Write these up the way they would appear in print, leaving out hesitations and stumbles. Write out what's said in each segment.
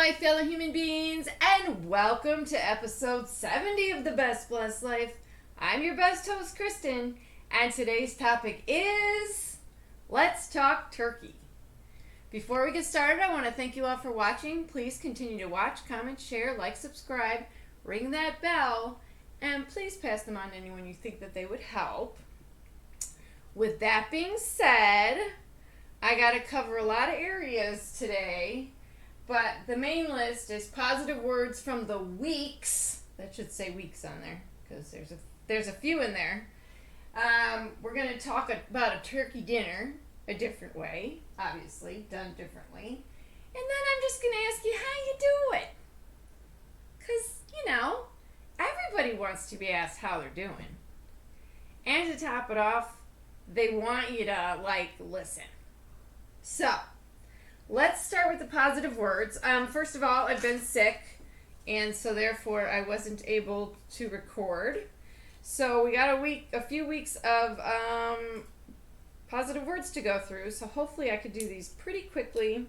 my fellow human beings, and welcome to episode 70 of The Best Blessed Life. I'm your best host, Kristen, and today's topic is Let's Talk Turkey. Before we get started, I want to thank you all for watching. Please continue to watch, comment, share, like, subscribe, ring that bell, and please pass them on to anyone you think that they would help. With that being said, I got to cover a lot of areas today. But the main list is positive words from the weeks. That should say weeks on there because there's a few in there. We're going to talk about a turkey dinner a different way, obviously, done differently. And then I'm just going to ask you how you do it. Because, everybody wants to be asked how they're doing. And to top it off, they want you to, listen. So, let's start with the positive words. First of all, I've been sick, and so therefore I wasn't able to record. So we got a few weeks of positive words to go through, so hopefully I could do these pretty quickly.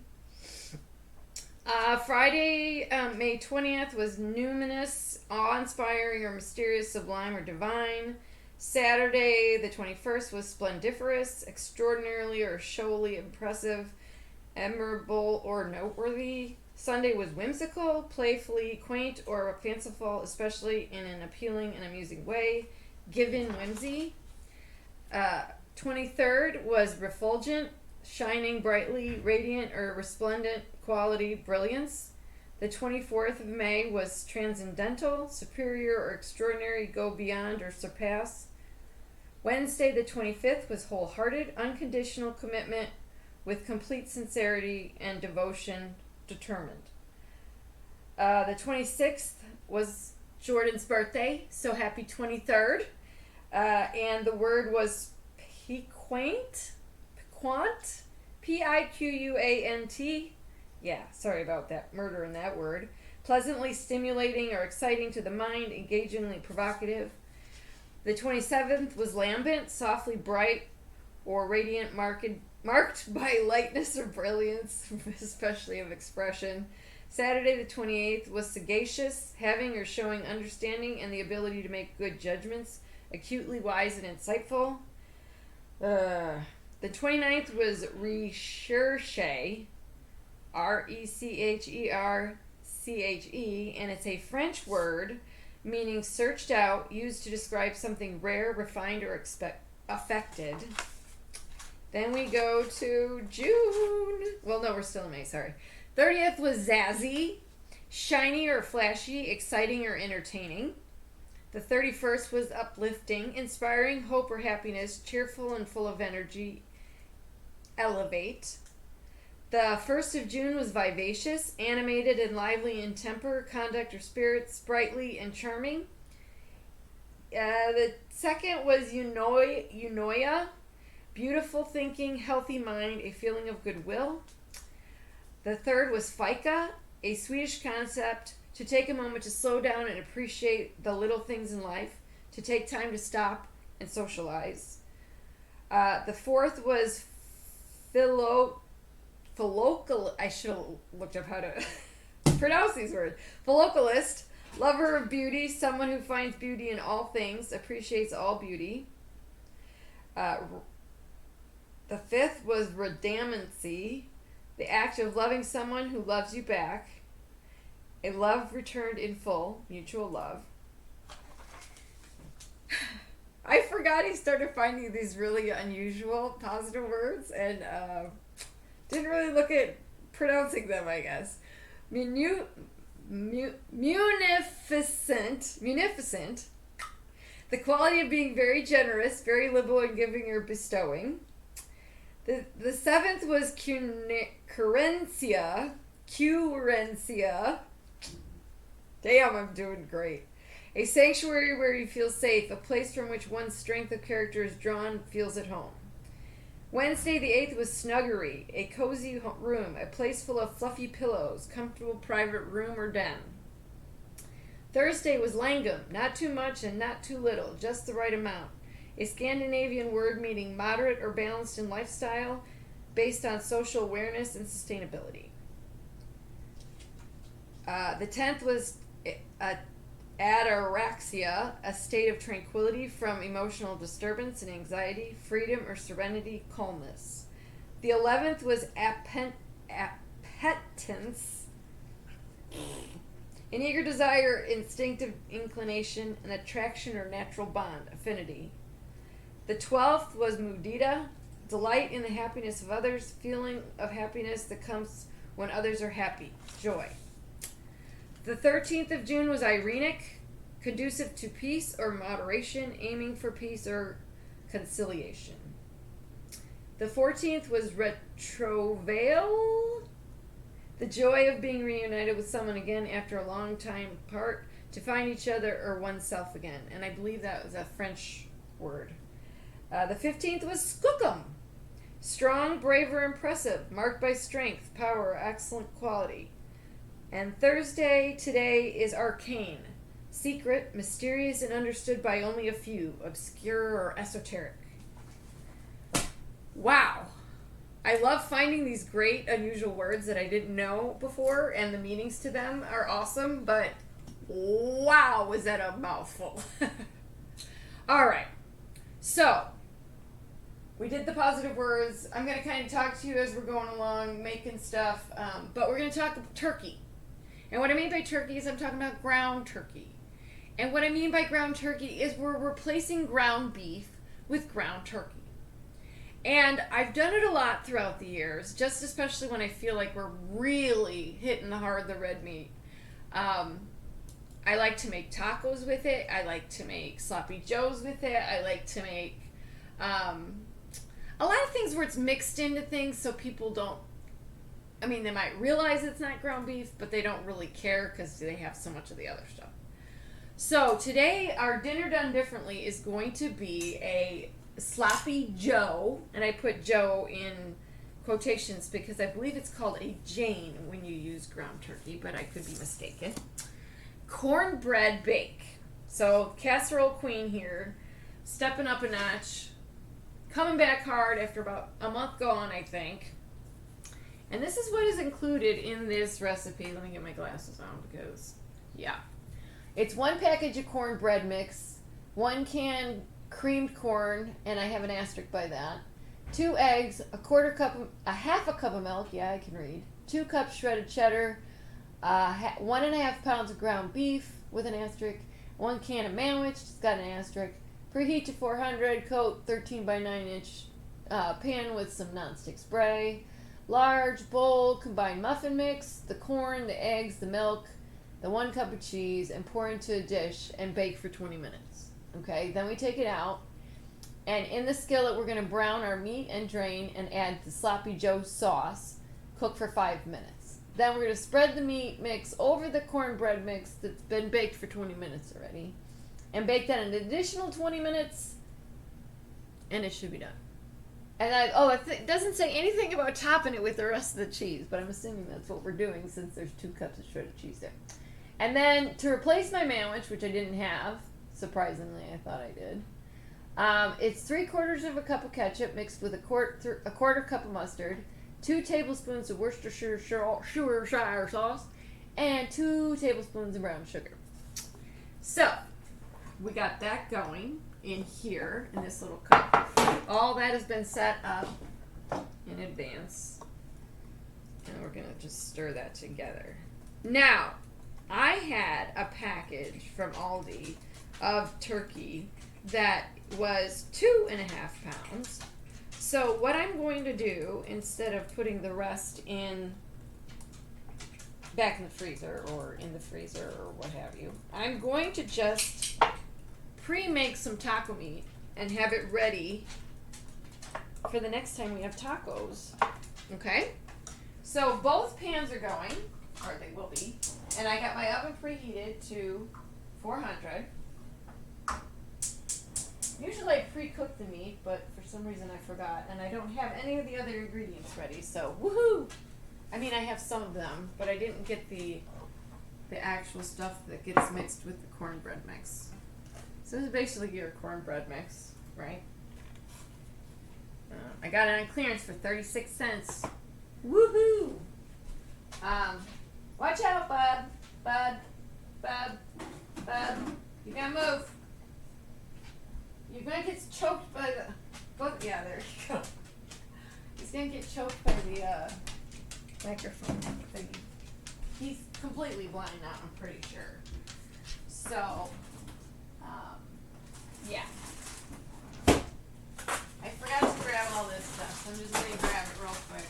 Friday, May 20th was numinous, awe-inspiring, or mysterious, sublime, or divine. Saturday, the 21st, was splendiferous, extraordinarily or showily impressive, memorable or noteworthy. Sunday was whimsical, playfully quaint, or fanciful, especially in an appealing and amusing way, given whimsy. 23rd was refulgent, shining brightly, radiant or resplendent quality, brilliance. The 24th of May was transcendental, superior or extraordinary, go beyond or surpass. Wednesday, the 25th, was wholehearted, unconditional commitment, with complete sincerity and devotion, determined. The 26th was Jordan's birthday, so happy 23rd. And the word was piquant, Piquant. Yeah, sorry about that, murder in that word. Pleasantly stimulating or exciting to the mind, engagingly provocative. The 27th was lambent, softly bright or radiant, marked by lightness or brilliance, especially of expression. Saturday the 28th was sagacious, having or showing understanding and the ability to make good judgments, acutely wise and insightful. The 29th was recherche, Recherche, and it's a French word meaning searched out, used to describe something rare, refined, or affected. Then we go to June. Well, no, we're still in May, sorry. 30th was zazzy, shiny or flashy, exciting or entertaining. The 31st was uplifting, inspiring hope or happiness, cheerful and full of energy, elevate. The 1st of June was vivacious, animated and lively in temper, conduct, or spirit, sprightly and charming. The 2nd was eunoia, beautiful thinking, healthy mind, a feeling of goodwill. The 3rd was fika, a Swedish concept, to take a moment to slow down and appreciate the little things in life, to take time to stop and socialize. The 4th was I should have looked up how to pronounce these words. Philocalist, lover of beauty, someone who finds beauty in all things, appreciates all beauty. The 5th was redammancy, the act of loving someone who loves you back. A love returned in full, mutual love. I forgot he started finding these really unusual positive words and didn't really look at pronouncing them, I guess. Munificent. The quality of being very generous, very liberal in giving or bestowing. The 7th was curencia. Damn, I'm doing great. A sanctuary where you feel safe, a place from which one's strength of character is drawn, feels at home. Wednesday the 8th was snuggery, a cozy room, a place full of fluffy pillows, comfortable private room or den. Thursday was langum, not too much and not too little, just the right amount. A Scandinavian word meaning moderate or balanced in lifestyle, based on social awareness and sustainability. The 10th was ataraxia, a state of tranquility from emotional disturbance and anxiety, freedom or serenity, calmness. The 11th was appetence, an eager desire, instinctive inclination, an attraction or natural bond, affinity. The 12th was mudita, delight in the happiness of others, feeling of happiness that comes when others are happy, joy. The 13th of June was Irenic, conducive to peace or moderation, aiming for peace or conciliation. The 14th was Retrovail, the joy of being reunited with someone again after a long time apart, to find each other or oneself again. And I believe that was a French word. The 15th was Skookum, strong, brave, or impressive, marked by strength, power, excellent quality. And Thursday today is Arcane, secret, mysterious, and understood by only a few, obscure or esoteric. Wow. I love finding these great, unusual words that I didn't know before, and the meanings to them are awesome, but wow, was that a mouthful. All right. So, we did the positive words. I'm going to kind of talk to you as we're going along, making stuff, but we're going to talk turkey. And what I mean by turkey is I'm talking about ground turkey. And what I mean by ground turkey is we're replacing ground beef with ground turkey. And I've done it a lot throughout the years, just especially when I feel like we're really hitting the red meat. I like to make tacos with it. I like to make sloppy joes with it. I like to make a lot of things where it's mixed into things so people don't, they might realize it's not ground beef, but they don't really care because they have so much of the other stuff. So today, our dinner done differently is going to be a sloppy joe, and I put joe in quotations because I believe it's called a Jane when you use ground turkey, but I could be mistaken. Cornbread bake. So casserole queen here, stepping up a notch, coming back hard after about a month gone, I think. And this is what is included in this recipe. Let me get my glasses on because, yeah. It's 1 package of cornbread mix, 1 can creamed corn, and I have an asterisk by that, 2 eggs, a half a cup of milk, yeah, I can read, 2 cups shredded cheddar, 1.5 pounds of ground beef with an asterisk, 1 can of manwich, it's got an asterisk, preheat to 400, coat 13 by 9 inch pan with some nonstick spray, large bowl, combine muffin mix, the corn, the eggs, the milk, the 1 cup of cheese, and pour into a dish and bake for 20 minutes. Okay, then we take it out, and in the skillet we're going to brown our meat and drain and add the sloppy joe sauce, cook for 5 minutes. Then we're going to spread the meat mix over the cornbread mix that's been baked for 20 minutes already, and bake that an additional 20 minutes, and it should be done. And it doesn't say anything about topping it with the rest of the cheese, but I'm assuming that's what we're doing since there's 2 cups of shredded cheese there. And then to replace my manwich, which I didn't have, surprisingly, I thought I did. It's 3/4 of a cup of ketchup mixed with a quarter cup of mustard, 2 tablespoons of Worcestershire sauce, and 2 tablespoons of brown sugar. So, we got that going in here in this little cup. All that has been set up in advance. And we're going to just stir that together. Now, I had a package from Aldi of turkey that was 2.5 pounds. So what I'm going to do, instead of putting the rest back in the freezer or in the freezer or what have you, I'm going to just pre-make some taco meat and have it ready for the next time we have tacos. Okay? So both pans are going, or they will be, and I got my oven preheated to 400. Usually I pre-cook the meat, but for some reason I forgot, and I don't have any of the other ingredients ready, so woohoo! I have some of them, but I didn't get the actual stuff that gets mixed with the cornbread mix. So this is basically your cornbread mix, right? I got it on clearance for 36 cents. Woohoo! Watch out, bud. Bud. Bud. Bud. You gotta move. You're gonna get choked by the... Yeah, there you go. He's gonna get choked by the microphone thingy. He's completely blind now, I'm pretty sure. So, yeah. I forgot to grab all this stuff, so I'm just gonna grab it real quick.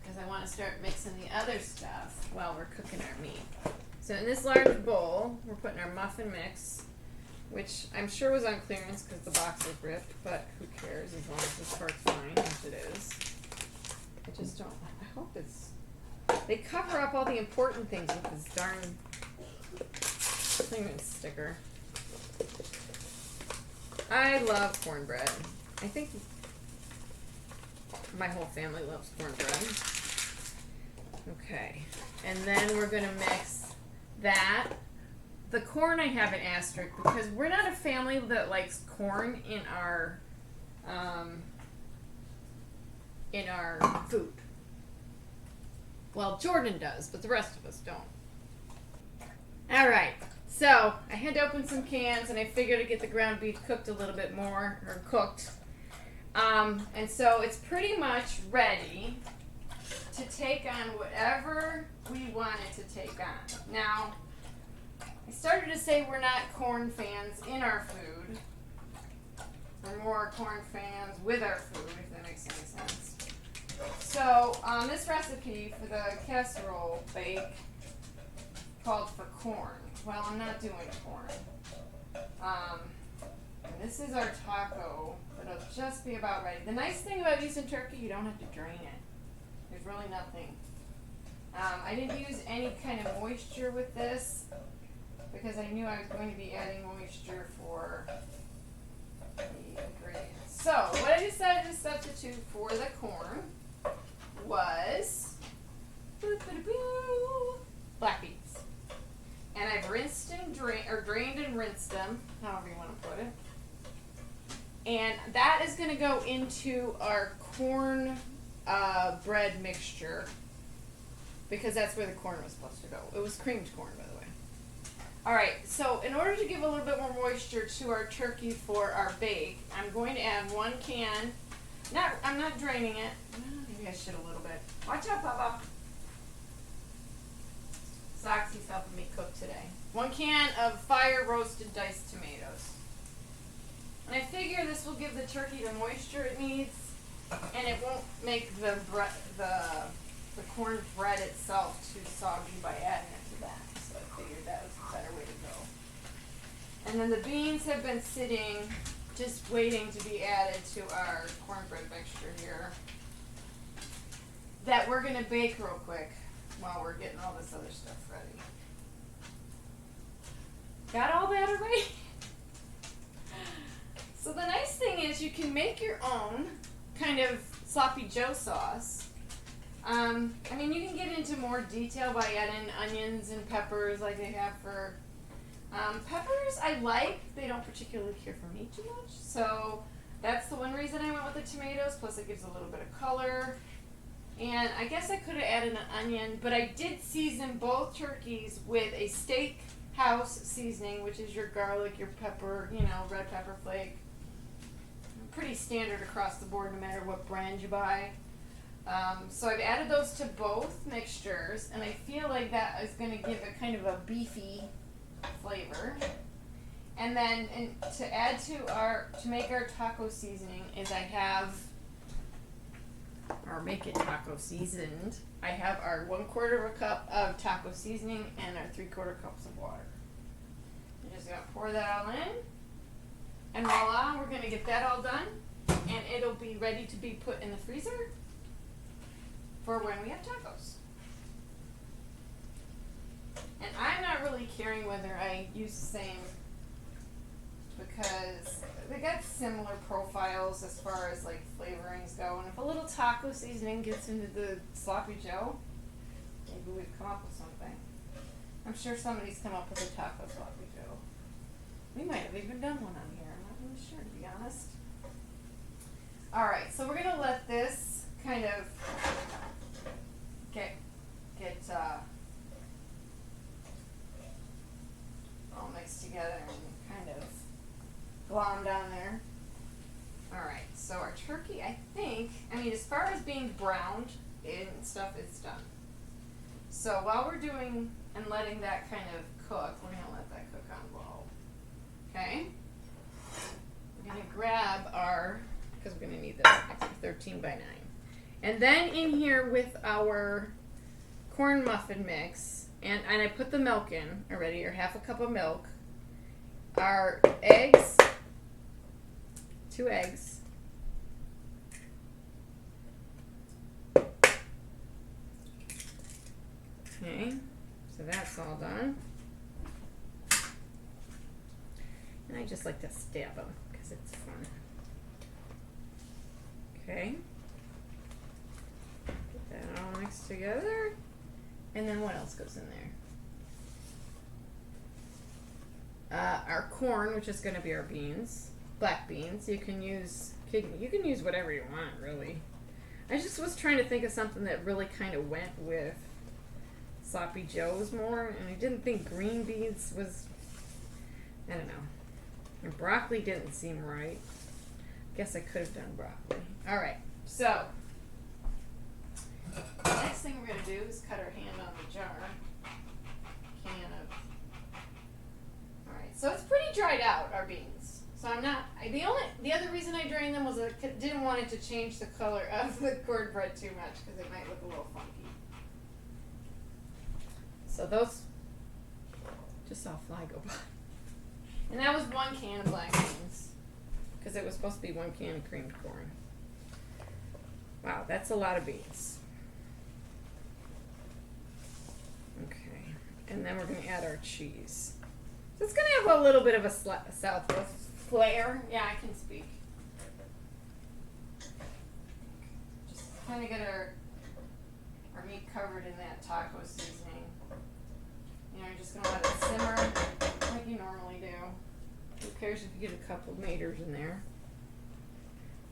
Because I want to start mixing the other stuff while we're cooking our meat. So in this large bowl, we're putting our muffin mix, which I'm sure was on clearance because the box was ripped, but who cares as long as this part's fine, which it is. I just don't, I hope it's, they cover up all the important things with this darn clearance sticker. I love cornbread. I think my whole family loves cornbread. Okay, and then we're gonna mix that. The corn I have an asterisk because we're not a family that likes corn in our food. Well, Jordan does, but the rest of us don't. All right, so I had to open some cans, and I figured to get the ground beef cooked a little bit more, or cooked. And so it's pretty much ready to take on whatever we want it to take on. Now, I started to say we're not corn fans in our food. We're more corn fans with our food, if that makes any sense. So, this recipe for the casserole bake called for corn. Well, I'm not doing corn. And this is our taco. It'll just be about ready. The nice thing about using turkey, you don't have to drain it. There's really nothing. I didn't use any kind of moisture with this because I knew I was going to be adding moisture for the ingredients. So, what I decided to substitute for the corn was black beans. And I've rinsed and drained and rinsed them, however you want to put it. And that is going to go into our corn bread mixture because that's where the corn was supposed to go. It was creamed corn, by the way. All right, so in order to give a little bit more moisture to our turkey for our bake, I'm going to add 1 can. I'm not draining it. Maybe I should a little bit. Watch out, Papa. Soxy's helping me cook today. 1 can of fire roasted diced tomatoes. And I figure this will give the turkey the moisture it needs, and it won't make the corn bread itself too soggy by adding it to that. So I figured that was a better way to go. And then the beans have been sitting, just waiting to be added to our cornbread mixture here. That we're gonna bake real quick while we're getting all this other stuff ready. Got all that already? So the nice thing is you can make your own kind of sloppy joe sauce. I mean, you can get into more detail by adding onions and peppers like they have for peppers. I like, they don't particularly care for me too much. So that's the one reason I went with the tomatoes, plus it gives a little bit of color. And I guess I could have added an onion, but I did season both turkeys with a steakhouse seasoning, which is your garlic, your pepper, red pepper flake. Pretty standard across the board no matter what brand you buy. So I've added those to both mixtures, and I feel like that is going to give it kind of a beefy flavor. And then to add to make our taco seasoning is make it taco seasoned. I have our 1/4 cup of taco seasoning and our 3/4 cups of water. I'm just gonna pour that all in, and voila, we're gonna get that all done, and it'll be ready to be put in the freezer for when we have tacos. And I'm not really caring whether I use the same, because they got similar profiles as far as like flavorings go, and if a little taco seasoning gets into the sloppy joe, maybe we've come up with something. I'm sure somebody's come up with a taco sloppy joe. We might have even done one on here, I'm not really sure, to be honest. Alright, so we're gonna let this kind of get mixed together and kind of glommed on there. Alright, so our turkey, I think, as far as being browned and stuff, it's done. So while we're doing and letting that kind of cook, we're going to let that cook on low. Okay? We're going to grab our, because we're going to need this, 13 by 9. And then in here with our corn muffin mix, and I put the milk in already, or half a cup of milk, our eggs, 2 eggs, okay, so that's all done. And I just like to stab them because it's fun. Okay. Get that all mixed together. And then what else goes in there? Our corn, which is going to be our beans, black beans. You can use whatever you want, really. I just was trying to think of something that really kind of went with sloppy joes more, and I didn't think green beans was, I don't know. And broccoli didn't seem right. Guess I could have done broccoli. All right, so the next thing we're going to do is cut our hand on the jar. Alright, so it's pretty dried out, our beans. So I'm not, the other reason I drained them was I didn't want it to change the color of the cornbread too much because it might look a little funky. So those, just saw a fly go by. And that was 1 can of black beans because it was supposed to be 1 can of creamed corn. Wow, that's a lot of beans. Okay, and then we're going to add our cheese. So it's going to have a little bit of a Southwest flair. Yeah, I can speak. Just kind of get our meat covered in that taco seasoning. You're just going to let it simmer like you normally do. Who cares if you get a couple of maters in there?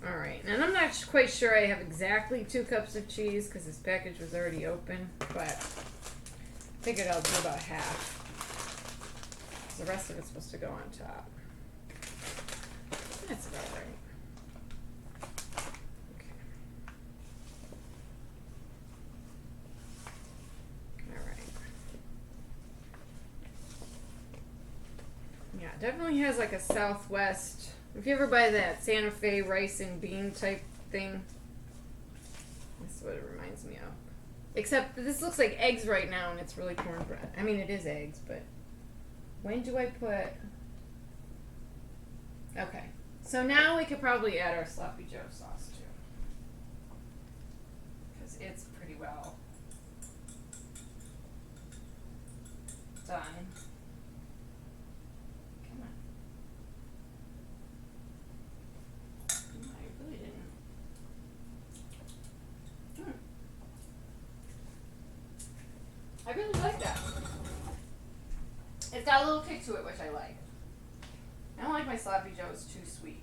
Alright, and I'm not quite sure I have exactly 2 cups of cheese because this package was already open, but I figured I'll do about half. The rest of it's supposed to go on top. That's about right. Okay. Alright. Yeah, it definitely has like a Southwest. If you ever buy that Santa Fe rice and bean type thing, that's what it reminds me of. Except this looks like eggs right now and it's really cornbread. I mean, it is eggs, but when do I put... Okay. So now we could probably add our sloppy joe sauce too. Because it's pretty well done. Come on. I really didn't. I really like that. It's got a little kick to it, which I like. I don't like my sloppy joes too sweet.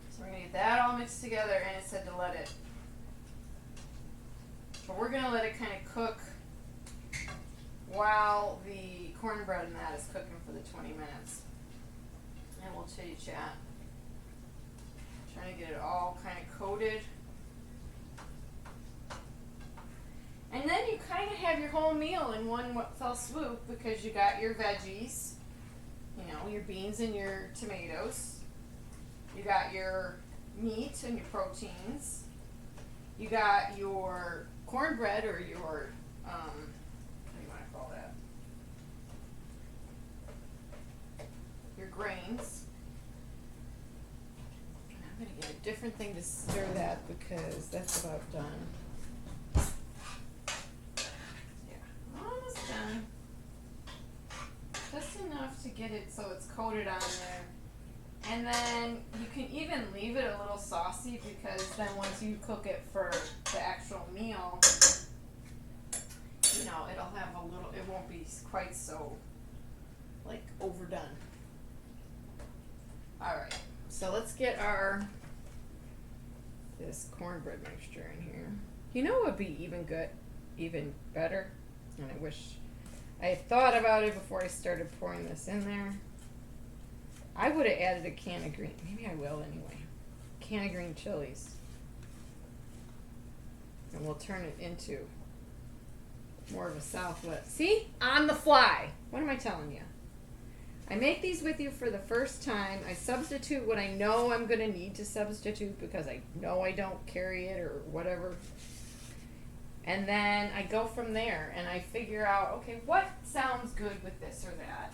So we're going to get that all mixed together, and it said to let it. But we're going to let it kind of cook while the cornbread and that is cooking for the 20 minutes. And we'll chitty chat. Trying to get it all kind of coated. And then you kind of have your whole meal in one fell swoop because you got your veggies, your beans and your tomatoes. You got your meat and your proteins. You got your cornbread or your, what do you want to call that? Your grains. And I'm going to get a different thing to stir that because that's about done. Just enough to get it so it's coated on there. And then you can even leave it a little saucy because then once you cook it for the actual meal, it'll have a little, it won't be quite so like overdone. Alright, so let's get this cornbread mixture in here. You know what would be even better? And I wish I thought about it before I started pouring this in there. I would have added a can of green. Maybe I will anyway. Can of green chilies. And we'll turn it into more of a Southwest. See? On the fly. What am I telling you? I make these with you for the first time. I substitute what I know I'm going to need to substitute because I know I don't carry it or whatever. And then I go from there and I figure out, okay, what sounds good with this or that?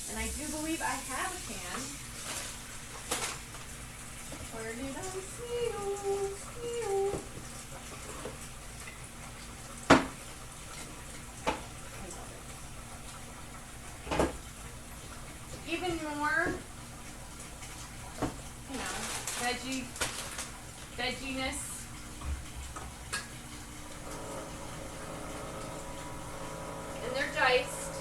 And I do believe I have a can. Where did I see you? Even more, you know, vegginess. And they're diced.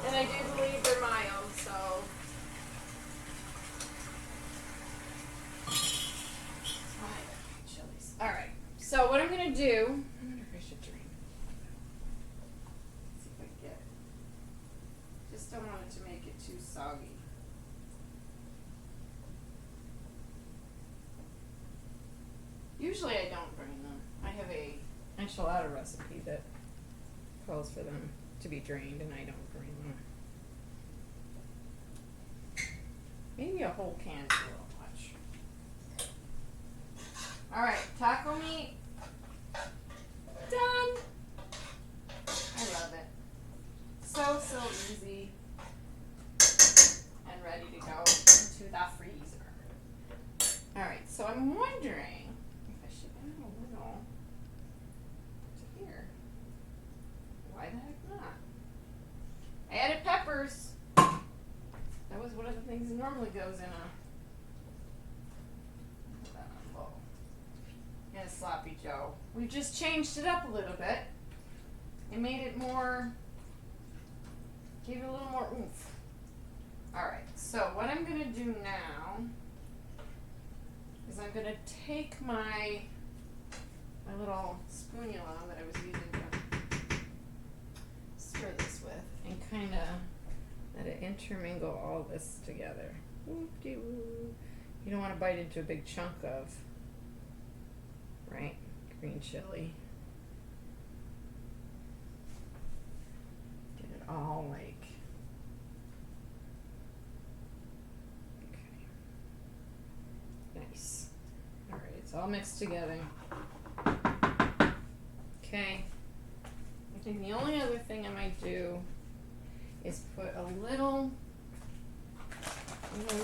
And I do believe they're mild, so. Chilies. Alright, so what I'm going to do, I wonder if I should drain it. Let's see if I can get it. Just don't want it to make it too soggy. Usually I don't drain them. I have a enchilada recipe that calls for them to be drained, and I don't drain them. Maybe a whole can is a little much. Alright, taco meat. Done! I love it. So easy. And ready to go into the freezer. Alright, so I'm wondering if I should add a little to here. Why the heck not? I added peppers. That was one of the things that normally goes in a sloppy Joe. We just changed it up a little bit. It made it more, gave it a little more oomph. Alright, so what I'm going to do now is I'm going to take my little spoonula that I was using to stir this with and kind of let it intermingle all this together. Whoop-de-woo. You don't want to bite into a big chunk of, right, green chili. Get it all like, okay, nice. All right, it's all mixed together. Okay, I think the only other thing I might do is put a little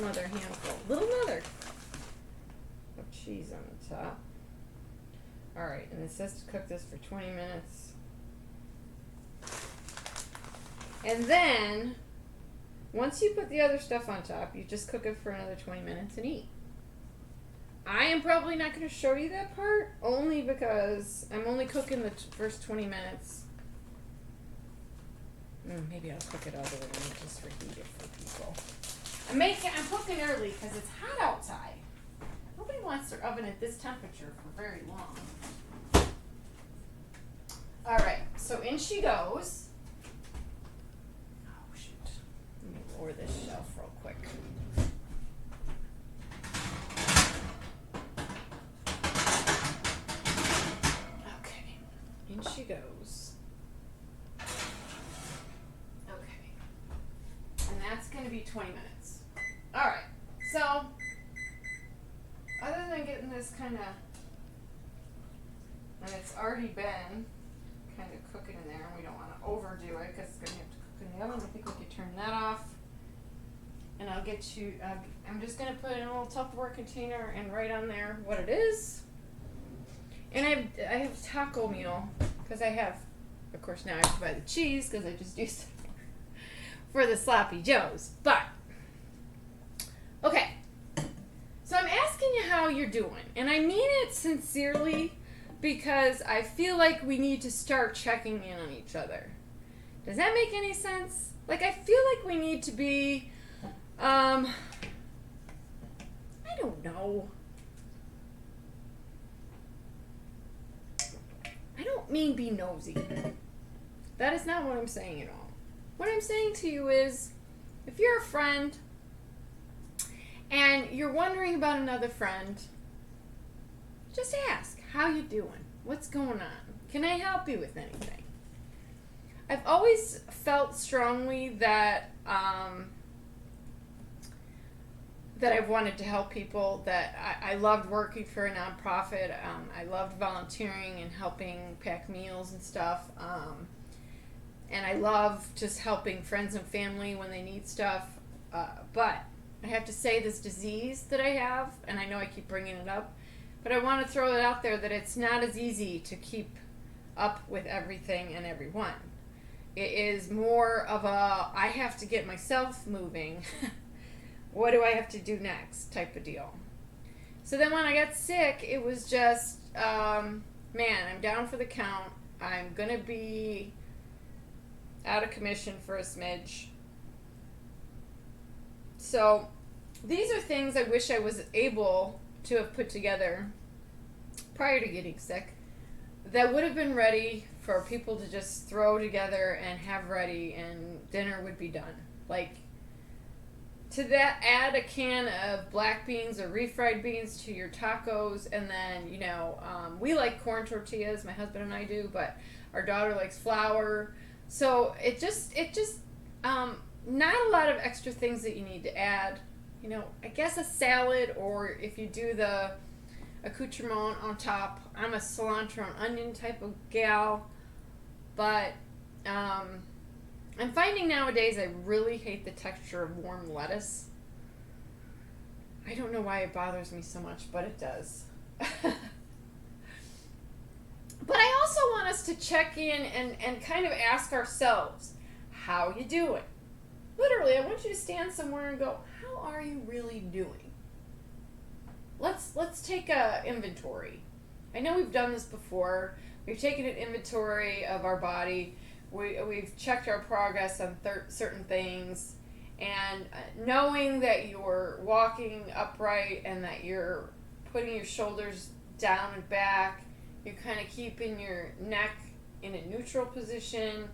another handful, another of cheese on the top. Alright, and it says to cook this for 20 minutes. And then, once you put the other stuff on top, you just cook it for another 20 minutes and eat. I am probably not going to show you that part, only because I'm only cooking the first 20 minutes. Maybe I'll cook it all the way and just reheat it for people. I'm cooking early because it's hot outside. Nobody wants their oven at this temperature for very long. Alright, so in she goes. Oh shoot. Let me lower this shelf real quick. Okay, in she goes. Okay. And that's going to be 20 minutes. Alright, so other than getting this kind of, and it's already been kind of cooking in there, and we don't want to overdo it because it's going to have to cook in the oven. I think we could turn that off. And I'll get you, I'm just going to put it in a little Tupperware container and write on there what it is. And I have taco meal because I have, of course now I have to buy the cheese because I just used it for the sloppy joes. But, okay. So I'm asking you how you're doing, and I mean it sincerely because I feel like we need to start checking in on each other. Does that make any sense? Like, I feel like we need to be, I don't know. I don't mean be nosy. That is not what I'm saying at all. What I'm saying to you is, if you're a friend and you're wondering about another friend, just ask, how you doing? What's going on? Can I help you with anything? I've always felt strongly that that I've wanted to help people, that I loved working for a nonprofit. I loved volunteering and helping pack meals and stuff. And I love just helping friends and family when they need stuff. But I have to say, this disease that I have, and I know I keep bringing it up, but I want to throw it out there that it's not as easy to keep up with everything and everyone. It is more of a, I have to get myself moving. What do I have to do next type of deal. So then when I got sick, it was just, man, I'm down for the count. I'm going to be out of commission for a smidge. So these are things I wish I was able to have put together prior to getting sick that would have been ready for people to just throw together and have ready, and dinner would be done. Like, to that, add a can of black beans or refried beans to your tacos, and then, we like corn tortillas, my husband and I do, but our daughter likes flour. So it just, not a lot of extra things that you need to add. I guess a salad, or if you do the accoutrement on top. I'm a cilantro and onion type of gal, but I'm finding nowadays I really hate the texture of warm lettuce. I don't know why it bothers me so much, but it does. But I also want us to check in and kind of ask ourselves, how you doing? Literally, I want you to stand somewhere and go, how are you really doing? Let's take a inventory. I know we've done this before. We've taken an inventory of our body. We've checked our progress on certain things, and knowing that you're walking upright and that you're putting your shoulders down and back, you're kind of keeping your neck in a neutral position.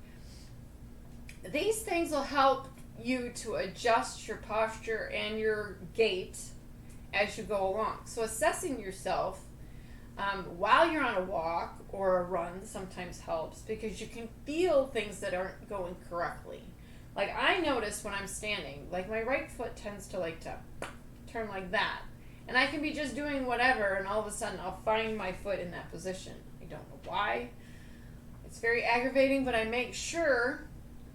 These things will help you to adjust your posture and your gait as you go along. So assessing yourself while you're on a walk or a run sometimes helps, because you can feel things that aren't going correctly. Like, I notice when I'm standing, like my right foot tends to turn like that. And I can be just doing whatever, and all of a sudden I'll find my foot in that position. I don't know why. It's very aggravating, but I make sure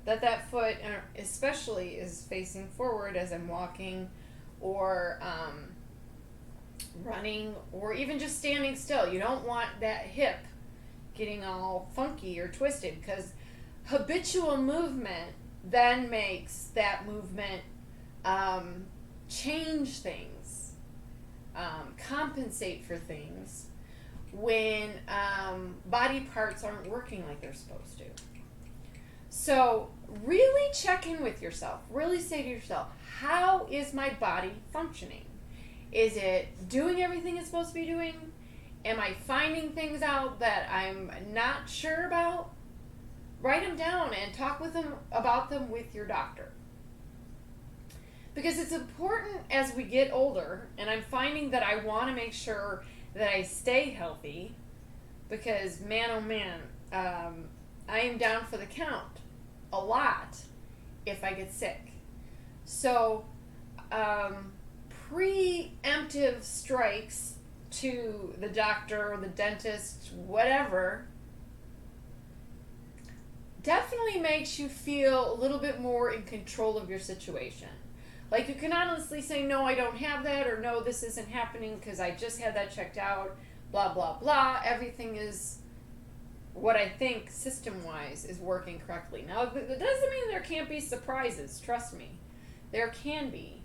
that foot especially is facing forward as I'm walking or running, or even just standing still. You don't want that hip getting all funky or twisted, because habitual movement then makes that movement change things, compensate for things when body parts aren't working like they're supposed to. So really check in with yourself. Really say to yourself, how is my body functioning? Is it doing everything it's supposed to be doing? Am I finding things out that I'm not sure about? Write them down and talk with them about them with your doctor. Because it's important as we get older, and I'm finding that I want to make sure that I stay healthy, because man, oh man, I am down for the count a lot if I get sick. So, preemptive strikes to the doctor or the dentist, whatever, definitely makes you feel a little bit more in control of your situation. Like, you can honestly say, no, I don't have that, or no, this isn't happening because I just had that checked out, blah, blah, blah. Everything is what I think system-wise is working correctly. Now, it doesn't mean there can't be surprises. Trust me. There can be.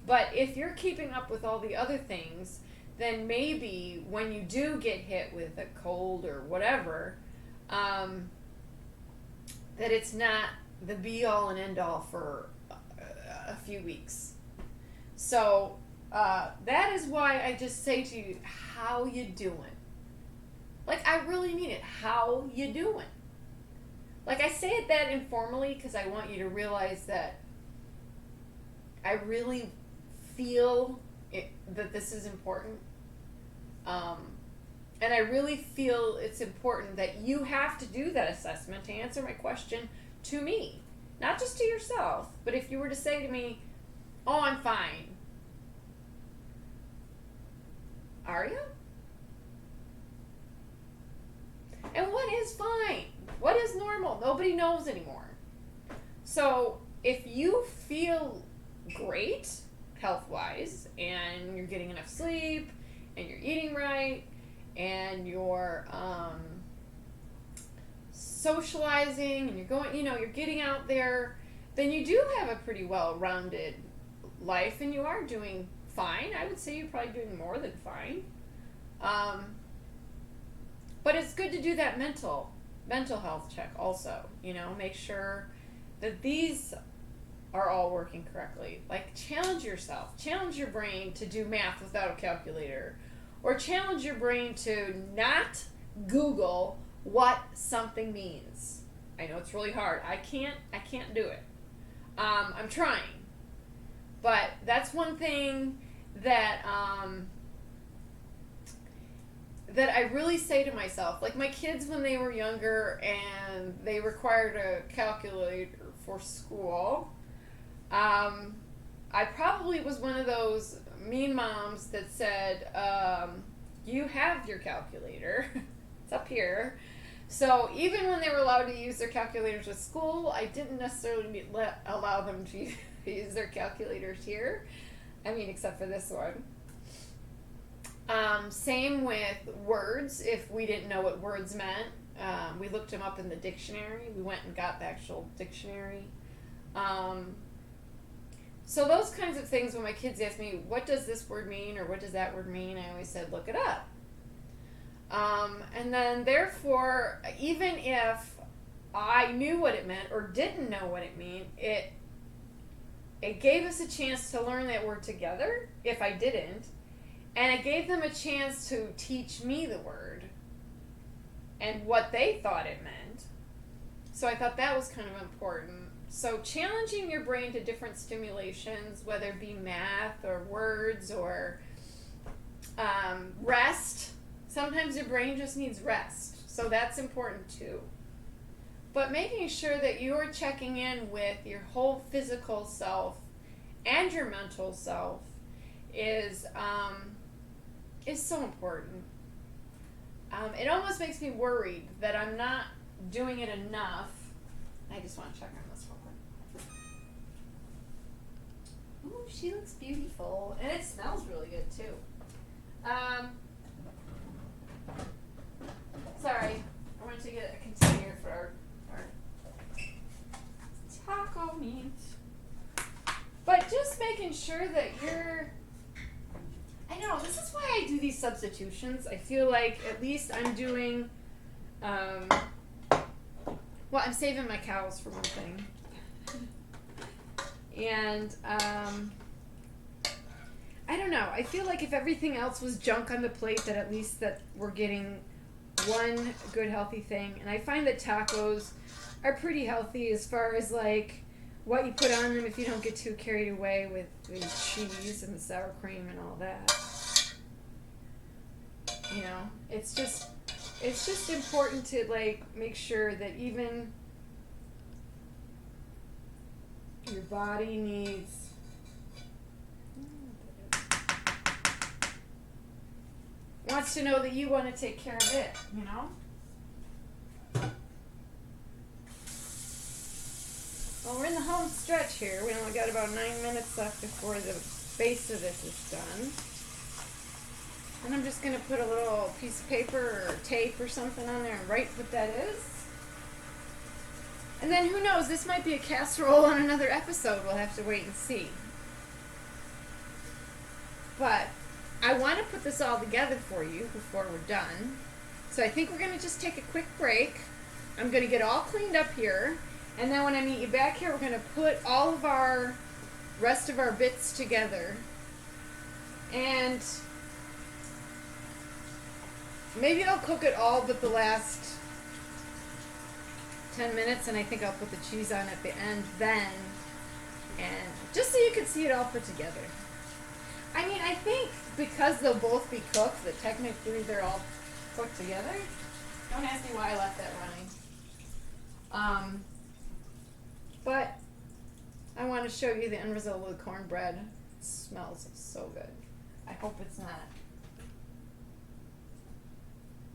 But if you're keeping up with all the other things, then maybe when you do get hit with a cold or whatever, that it's not the be-all and end-all for a few weeks. So that is why I just say to you, how you doing? Like, I really mean it. How you doing? Like, I say it that informally because I want you to realize that I really feel that this is important. And I really feel it's important that you have to do that assessment to answer my question to me. Not just to yourself, but if you were to say to me, oh, I'm fine. Are you? And what is fine? What is normal? Nobody knows anymore. So if you feel great health-wise and you're getting enough sleep and you're eating right and you're socializing and you're going, you're getting out there, then you do have a pretty well-rounded life and you are doing fine. I would say you're probably doing more than fine. But it's good to do that mental health check also, make sure that these are all working correctly. Like, challenge yourself. Challenge your brain to do math without a calculator. Or challenge your brain to not Google what something means. I know it's really hard. I can't do it. I'm trying. But that's one thing that that I really say to myself. Like, my kids, when they were younger and they required a calculator for school, I probably was one of those mean moms that said, you have your calculator. It's up here. So even when they were allowed to use their calculators at school, I didn't necessarily allow them to use their calculators here. I mean, except for this one. Same with words. If we didn't know what words meant, we looked them up in the dictionary. We went and got the actual dictionary. So those kinds of things, when my kids ask me, what does this word mean or what does that word mean, I always said, look it up. And then therefore, even if I knew what it meant or didn't know what it meant, it gave us a chance to learn that word together if I didn't. And it gave them a chance to teach me the word and what they thought it meant. So I thought that was kind of important. So challenging your brain to different stimulations, whether it be math or words or rest. Sometimes your brain just needs rest. So that's important too. But making sure that you're checking in with your whole physical self and your mental self is so important. It almost makes me worried that I'm not doing it enough. I just want to check on this real quick. Ooh, she looks beautiful. And it smells really good too. Sorry, I wanted to get a container for our taco meat. But just making sure that you're... I know, this is why I do these substitutions. I feel like at least I'm doing... well, I'm saving my cows for one thing. And I don't know. I feel like if everything else was junk on the plate, that at least that we're getting one good healthy thing. And I find that tacos are pretty healthy as far as like what you put on them if you don't get too carried away with the cheese and the sour cream and all that. It's just important to like make sure that even your body needs wants to know that you want to take care of it, Well, we're in the home stretch here. We only got about 9 minutes left before the base of this is done. And I'm just going to put a little piece of paper or tape or something on there and write what that is. And then who knows, this might be a casserole on another episode. We'll have to wait and see. But I want to put this all together for you before we're done. So I think we're going to just take a quick break. I'm going to get all cleaned up here. And then when I meet you back here, we're going to put all of our rest of our bits together. And Maybe I'll cook it all but the last 10 minutes, and I think I'll put the cheese on at the end then, and just so you can see it all put together. I mean, I think because they'll both be cooked, that technically they're all cooked together. Don't ask me why I left that running. But I want to show you the end result with the cornbread. It smells so good. I hope it's not.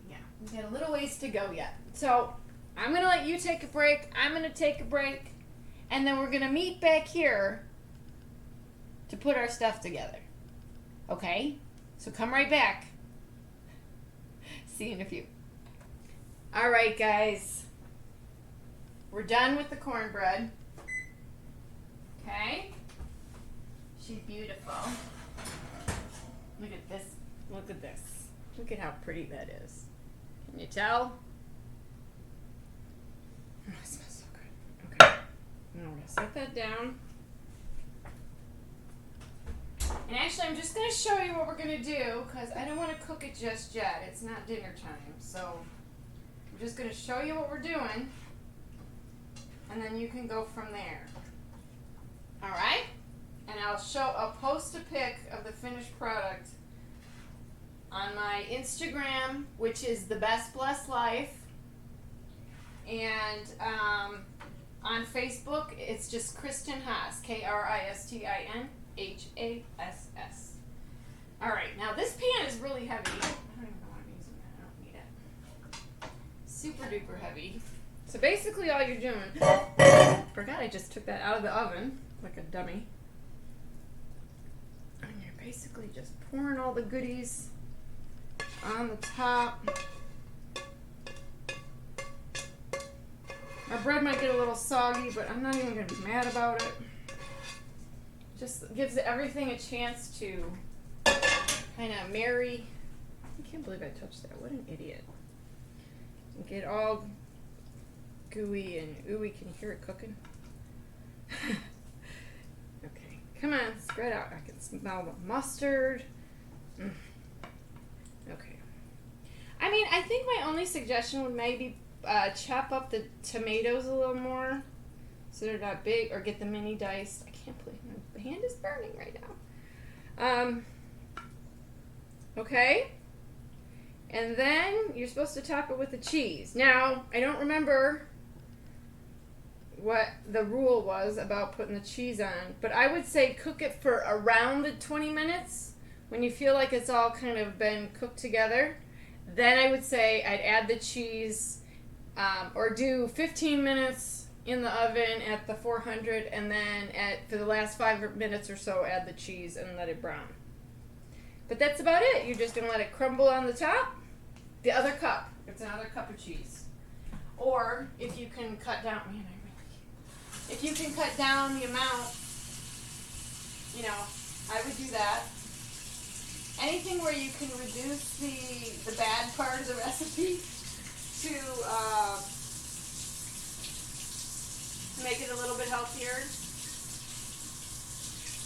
Yeah, we got a little ways to go yet. So I'm going to let you take a break. I'm going to take a break. And then we're going to meet back here to put our stuff together. Okay? So come right back. See you in a few. All right, guys. We're done with the cornbread. Okay? She's beautiful. Look at this. Look at this. Look at how pretty that is. Can you tell? Oh, it smells so good. Okay. Now we're going to set that down. And actually, I'm just going to show you what we're going to do because I don't want to cook it just yet. It's not dinner time. So I'm just going to show you what we're doing. And then you can go from there. All right? And I'll post a pic of the finished product on my Instagram, which is The Best Blessed Life. And on Facebook, it's just Kristen Haas, KristinHass. All right, now this pan is really heavy. I don't even know why I'm using that. I don't need it. Super duper heavy. So basically all you're doing, forgot I just took that out of the oven like a dummy. And you're basically just pouring all the goodies on the top. Our bread might get a little soggy, but I'm not even going to be mad about it. Just gives everything a chance to kind of marry. I can't believe I touched that. What an idiot. Get all gooey and ooey. Can you hear it cooking? Okay, come on, spread out. I can smell the mustard. Okay. I mean, I think my only suggestion would maybe chop up the tomatoes a little more so they're not big, or get the mini diced. I can't believe my hand is burning right now. Okay. And then you're supposed to top it with the cheese. Now, I don't remember what the rule was about putting the cheese on, but I would say cook it for around the 20 minutes when you feel like it's all kind of been cooked together. Then I would say I'd add the cheese, or do 15 minutes in the oven at the 400, and then for the last 5 minutes or so add the cheese and let it brown. But that's about it. You're just going to let it crumble on the top. The other cup. It's another cup of cheese. Or if you can cut down, if you can cut down the amount, I would do that. Anything where you can reduce the bad part of the recipe to make it a little bit healthier,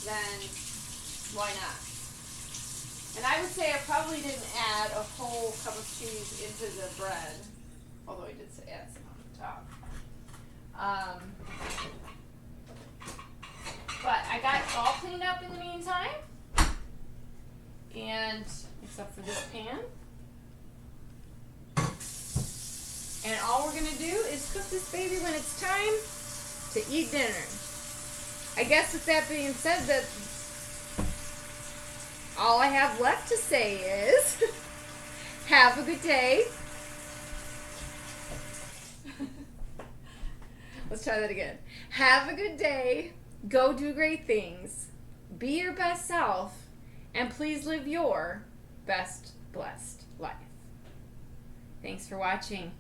then why not? And I would say I probably didn't add a whole cup of cheese into the bread, although I did add some on the top. But I got it all cleaned up in the meantime, and except for this pan. And all we're going to do is cook this baby when it's time to eat dinner. I guess with that being said, that all I have left to say is have a good day. Let's try that again. Have a good day. Go do great things. Be your best self. And please live your best blessed life. Thanks for watching.